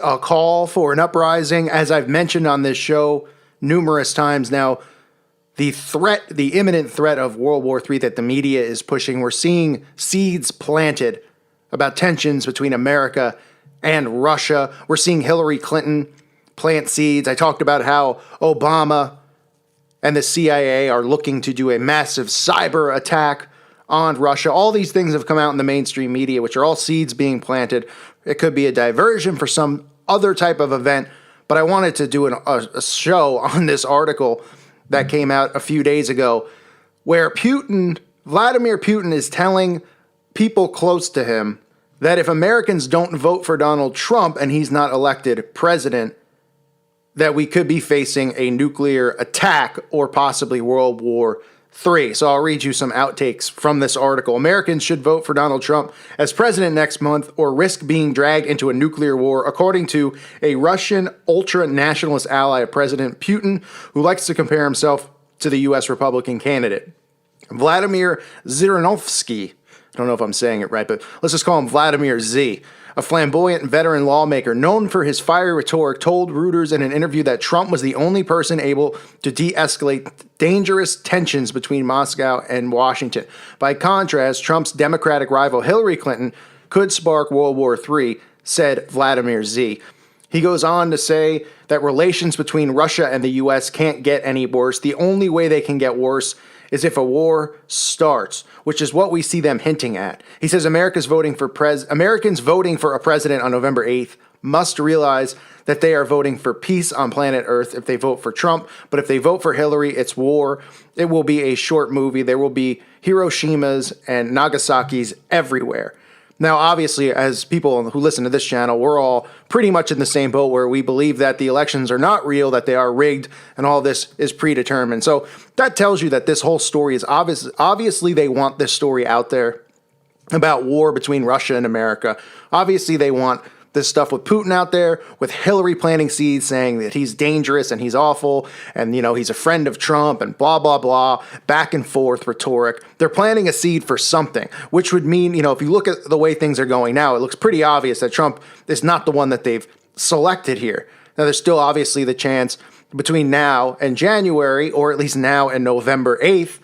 a call for an uprising. As I've mentioned on this show numerous times now, the imminent threat of World War III that the media is pushing, we're seeing seeds planted about tensions between America and Russia. We're seeing Hillary Clinton plant seeds. I talked about how Obama and the CIA are looking to do a massive cyber attack on Russia. All these things have come out in the mainstream media, which are all seeds being planted. It could be a diversion for some other type of event, but I wanted to do a show on this article that came out a few days ago where Vladimir Putin is telling people close to him that if Americans don't vote for Donald Trump and he's not elected president, that we could be facing a nuclear attack or possibly World War III. So I'll read you some outtakes from this article. Americans should vote for Donald Trump as president next month or risk being dragged into a nuclear war, according to a Russian ultra-nationalist ally of President Putin, who likes to compare himself to the U.S. Republican candidate. Vladimir Zhirinovsky, I don't know if I'm saying it right, but let's just call him Vladimir Z, a flamboyant veteran lawmaker known for his fiery rhetoric, told Reuters in an interview that Trump was the only person able to de-escalate dangerous tensions between Moscow and Washington. By contrast, Trump's Democratic rival Hillary Clinton could spark World War III, said Vladimir Z. He goes on to say that relations between Russia and the U.S. can't get any worse. The only way they can get worse is if a war starts, which is what we see them hinting at. He says Americans voting for a president on November 8th must realize that they are voting for peace on planet Earth if they vote for Trump. But if they vote for Hillary, it's war. It will be a short movie. There will be Hiroshimas and Nagasaki's everywhere. Now, obviously, as people who listen to this channel, we're all pretty much in the same boat where we believe that the elections are not real, that they are rigged, and all this is predetermined. So that tells you that this whole story is obvious. Obviously, they want this story out there about war between Russia and America. Obviously, they want this stuff with Putin out there, with Hillary planting seeds saying that he's dangerous and he's awful and, he's a friend of Trump and blah, blah, blah, back and forth rhetoric. They're planting a seed for something, which would mean, if you look at the way things are going now, it looks pretty obvious that Trump is not the one that they've selected here. Now, there's still obviously the chance between now and January, or at least now and November 8th,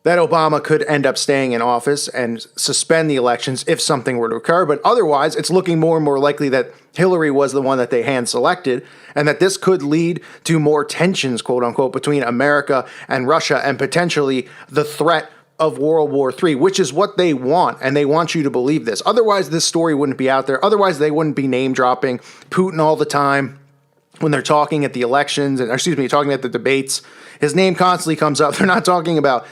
that Obama could end up staying in office and suspend the elections if something were to occur. But otherwise, it's looking more and more likely that Hillary was the one that they hand-selected, and that this could lead to more tensions, quote-unquote, between America and Russia, and potentially the threat of World War III, which is what they want, and they want you to believe this. Otherwise, this story wouldn't be out there. Otherwise, they wouldn't be name-dropping Putin all the time when they're talking at the elections, talking at the debates. His name constantly comes up. They're not talking about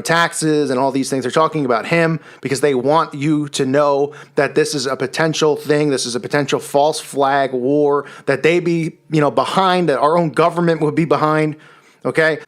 taxes and all these things. They're talking about him because they want you to know that this is a potential thing. This is a potential false flag war that they be, behind, that our own government would be behind. Okay.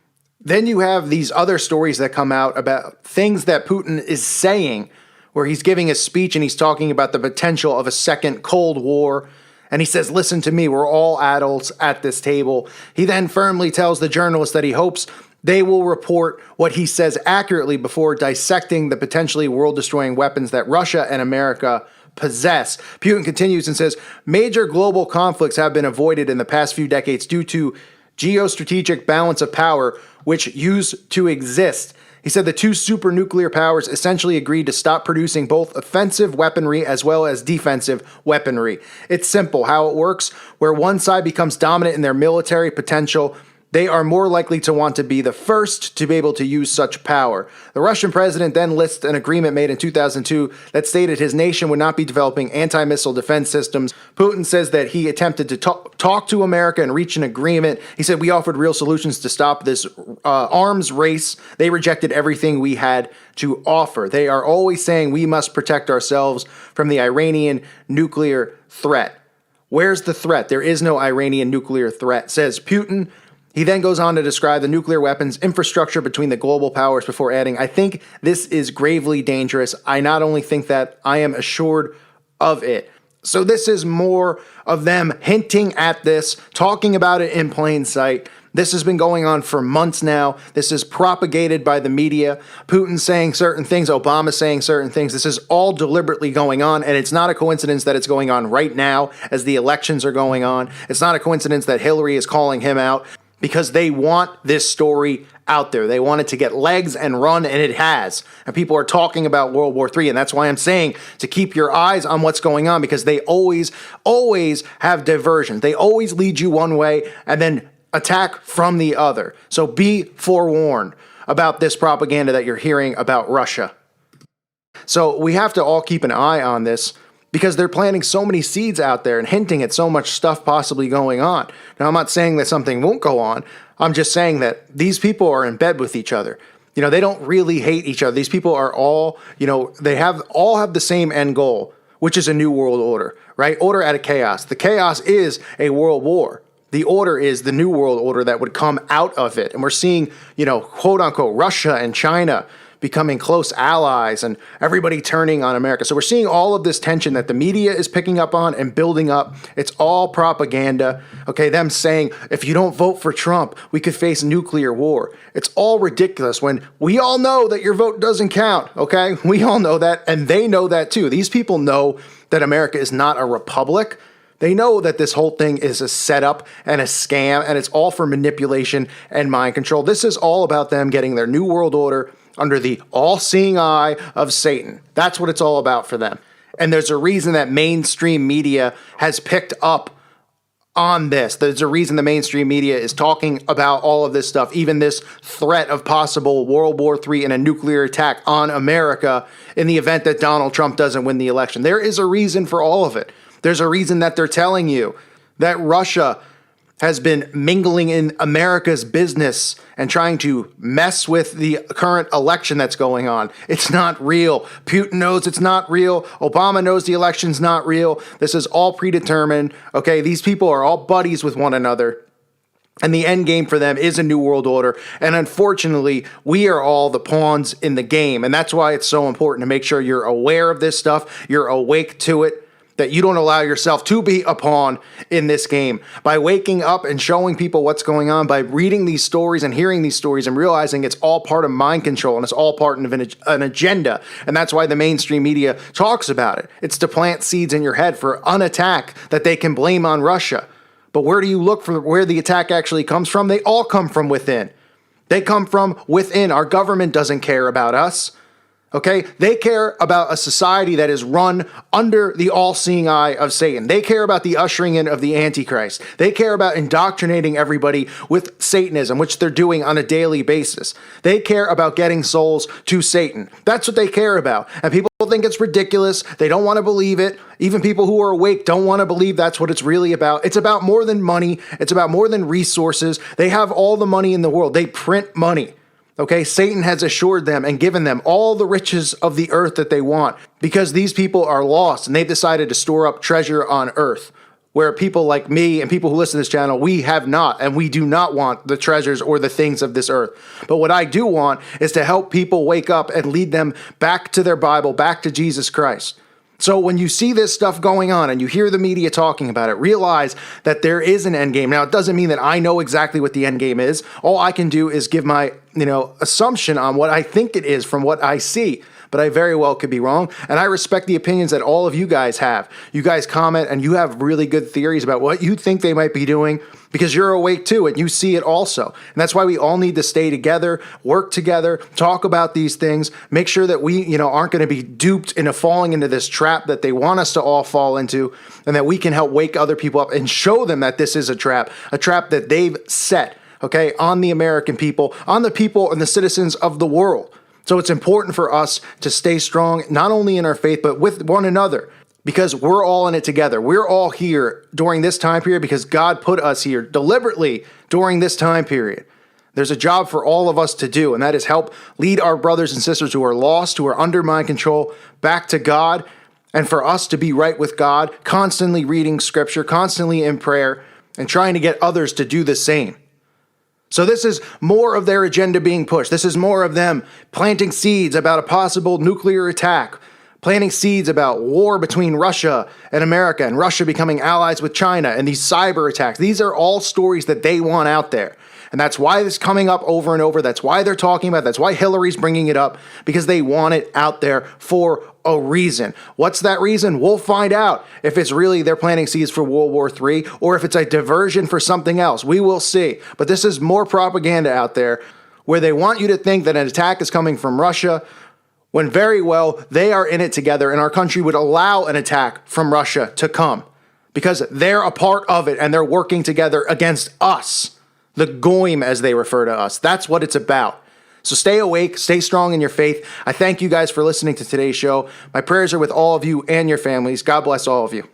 Then you have these other stories that come out about things that Putin is saying, where he's giving a speech and he's talking about the potential of a second Cold War. And he says, listen to me, we're all adults at this table. He then firmly tells the journalists that he hopes they will report what he says accurately before dissecting the potentially world-destroying weapons that Russia and America possess. Putin continues and says, major global conflicts have been avoided in the past few decades due to geostrategic balance of power, which used to exist. He said the two super-nuclear powers essentially agreed to stop producing both offensive weaponry as well as defensive weaponry. It's simple how it works. Where one side becomes dominant in their military potential, they are more likely to want to be the first to be able to use such power. The Russian president then lists an agreement made in 2002 that stated his nation would not be developing anti-missile defense systems. Putin says that he attempted to talk to America and reach an agreement. He said, we offered real solutions to stop this arms race. They rejected everything we had to offer. They are always saying we must protect ourselves from the Iranian nuclear threat. Where's the threat? There is no Iranian nuclear threat, says Putin. He then goes on to describe the nuclear weapons infrastructure between the global powers before adding, I think this is gravely dangerous. I not only think that, I am assured of it. So this is more of them hinting at this, talking about it in plain sight, This has been going on for months now. This is propagated by the media. Putin saying certain things, Obama saying certain things. This is all deliberately going on, and it's not a coincidence that it's going on right now as the elections are going on. It's not a coincidence that Hillary is calling him out, because they want this story out there. They want it to get legs and run, and it has. And people are talking about World War III, and that's why I'm saying to keep your eyes on what's going on, because they always have diversion. They always lead you one way and then attack from the other. So be forewarned about this propaganda that you're hearing about Russia. So we have to all keep an eye on this, because they're planting so many seeds out there and hinting at so much stuff possibly going on. Now, I'm not saying that something won't go on. I'm just saying that these people are in bed with each other. They don't really hate each other. These people are all, they all have the same end goal, which is a new world order, right? Order out of chaos. The chaos is a world war. The order is the new world order that would come out of it. And we're seeing, quote unquote, Russia and China becoming close allies and everybody turning on America. So we're seeing all of this tension that the media is picking up on and building up. It's all propaganda. Okay, them saying, if you don't vote for Trump, we could face nuclear war. It's all ridiculous when we all know that your vote doesn't count, okay? We all know that, and they know that too. These people know that America is not a republic. They know that this whole thing is a setup and a scam, and it's all for manipulation and mind control. This is all about them getting their new world order under the all-seeing eye of Satan. That's what it's all about for them. And there's a reason that mainstream media has picked up on this. There's a reason the mainstream media is talking about all of this stuff, even this threat of possible World War III and a nuclear attack on America in the event that Donald Trump doesn't win the election. There is a reason for all of it. There's a reason that they're telling you that Russia has been mingling in America's business and trying to mess with the current election that's going on. It's not real. Putin knows it's not real. Obama knows the election's not real. This is all predetermined. Okay, these people are all buddies with one another. And the end game for them is a new world order. And unfortunately, we are all the pawns in the game. And that's why it's so important to make sure you're aware of this stuff. You're awake to it. That you don't allow yourself to be a pawn in this game. By waking up and showing people what's going on, by reading these stories and hearing these stories and realizing it's all part of mind control and it's all part of an agenda. And that's why the mainstream media talks about it. It's to plant seeds in your head for an attack that they can blame on Russia. But where do you look for where the attack actually comes from? They all come from within. They come from within. Our government doesn't care about us. Okay, they care about a society that is run under the all-seeing eye of Satan. They care about the ushering in of the Antichrist. They care about indoctrinating everybody with Satanism, which they're doing on a daily basis. They care about getting souls to Satan. That's what they care about. And people think it's ridiculous. They don't want to believe it. Even people who are awake don't want to believe that's what it's really about. It's about more than money. It's about more than resources. They have all the money in the world. They print money. Okay, Satan has assured them and given them all the riches of the earth that they want because these people are lost and they've decided to store up treasure on earth, where people like me and people who listen to this channel, we have not, and we do not want the treasures or the things of this earth. But what I do want is to help people wake up and lead them back to their Bible, back to Jesus Christ. So when you see this stuff going on and you hear the media talking about it, realize that there is an end game. Now, it doesn't mean that I know exactly what the end game is. All I can do is give my, assumption on what I think it is from what I see. But I very well could be wrong. And I respect the opinions that all of you guys have. You guys comment and you have really good theories about what you think they might be doing because you're awake to it. You see it also. And that's why we all need to stay together, work together, talk about these things, make sure that we, aren't going to be duped into falling into this trap that they want us to all fall into, and that we can help wake other people up and show them that this is a trap that they've set, okay, on the American people, on the people and the citizens of the world. So it's important for us to stay strong, not only in our faith, but with one another, because we're all in it together. We're all here during this time period because God put us here deliberately during this time period. There's a job for all of us to do, and that is help lead our brothers and sisters who are lost, who are under mind control, back to God, and for us to be right with God, constantly reading scripture, constantly in prayer, and trying to get others to do the same. So this is more of their agenda being pushed. This is more of them planting seeds about a possible nuclear attack, planting seeds about war between Russia and America, and Russia becoming allies with China, and these cyber attacks. These are all stories that they want out there. And that's why it's coming up over and over. That's why they're talking about it. That's why Hillary's bringing it up, because they want it out there for a reason. What's that reason? We'll find out if it's really they're planting seeds for World War III or if it's a diversion for something else. We will see. But this is more propaganda out there where they want you to think that an attack is coming from Russia when very well they are in it together, and our country would allow an attack from Russia to come because they're a part of it and they're working together against us, the goyim as they refer to us. That's what it's about. So stay awake, stay strong in your faith. I thank you guys for listening to today's show. My prayers are with all of you and your families. God bless all of you.